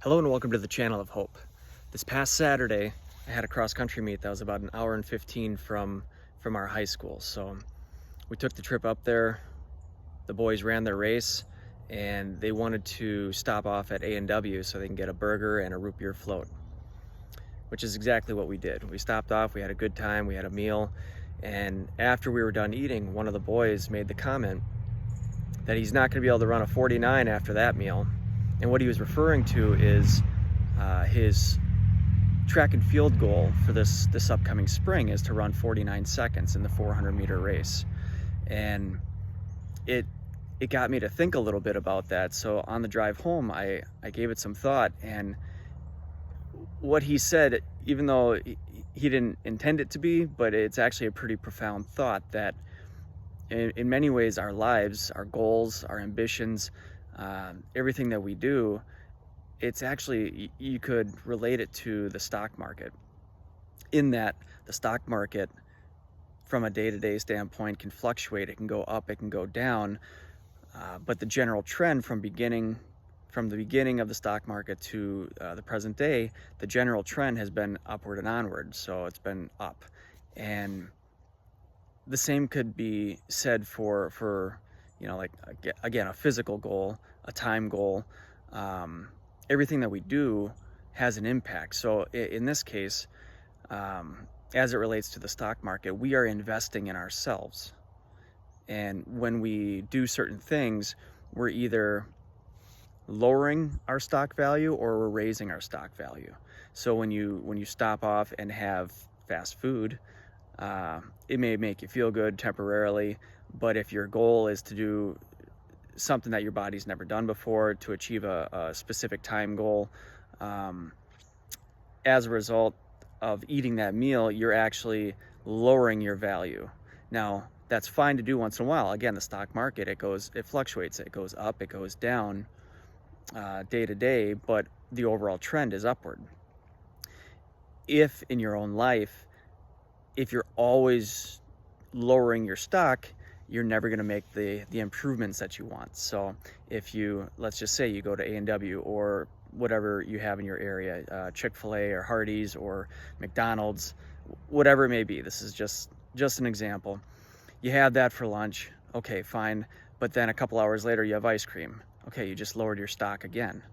Hello and welcome to the Channel of Hope. This past Saturday, I had a cross-country meet that was about an hour and 15 from our high school. So we took the trip up there. The boys ran their race and they wanted to stop off at A&W so they can get a burger and a root beer float, which is exactly what we did. We stopped off, we had a good time, we had a meal, and after we were done eating, one of the boys made the comment that he's not going to be able to run a 49 after that meal. And what he was referring to is his track and field goal for this upcoming spring is to run 49 seconds in the 400-meter race. And it got me to think a little bit about that. So on the drive home, I gave it some thought, and what he said, even though he didn't intend it to be, but it's actually a pretty profound thought, that in many ways our lives, our goals, our ambitions, everything that we do, it's actually, you could relate it to the stock market, in that the stock market from a day-to-day standpoint can fluctuate. It can go up, it can go down, but the general trend from the beginning of the stock market to the present day, the general trend has been upward and onward. So it's been up. And the same could be said for like, again, a physical goal, a time goal. Everything that we do has an impact. So in this case, as it relates to the stock market, we are investing in ourselves. And when we do certain things, we're either lowering our stock value or we're raising our stock value. So when you stop off and have fast food, it may make you feel good temporarily, but if your goal is to do something that your body's never done before, to achieve a specific time goal, as a result of eating that meal, you're actually lowering your value. Now, that's fine to do once in a while. Again, the stock market, it fluctuates, it goes up, it goes down day to day, but the overall trend is upward. If in your own life, if you're always lowering your stock, you're never going to make the improvements that you want. So if let's just say you go to A&W or whatever you have in your area, Chick-fil-A or Hardee's or McDonald's, whatever it may be, this is just an example. You have that for lunch, okay, fine, but then a couple hours later you have ice cream. Okay, you just lowered your stock again.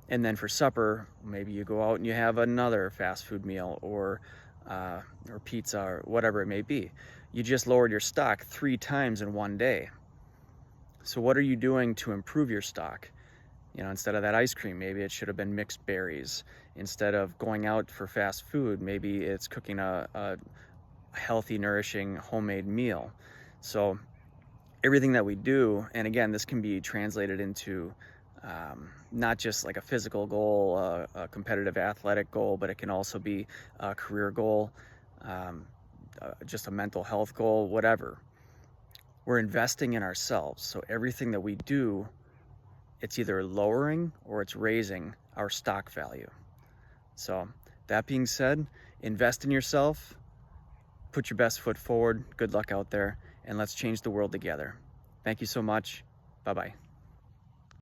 And then for supper, maybe you go out and you have another fast food meal or pizza or whatever it may be. You just lowered your stock 3 times in one day. So what are you doing to improve your stock? Instead of that ice cream, maybe it should have been mixed berries. Instead of going out for fast food, maybe it's cooking a healthy, nourishing, homemade meal. So everything that we do, and again, this can be translated into not just like a physical goal, a competitive athletic goal, but it can also be a career goal, just a mental health goal, whatever. We're investing in ourselves. So everything that we do, it's either lowering or it's raising our stock value. So that being said, invest in yourself, put your best foot forward, good luck out there, and let's change the world together. Thank you so much. Bye-bye.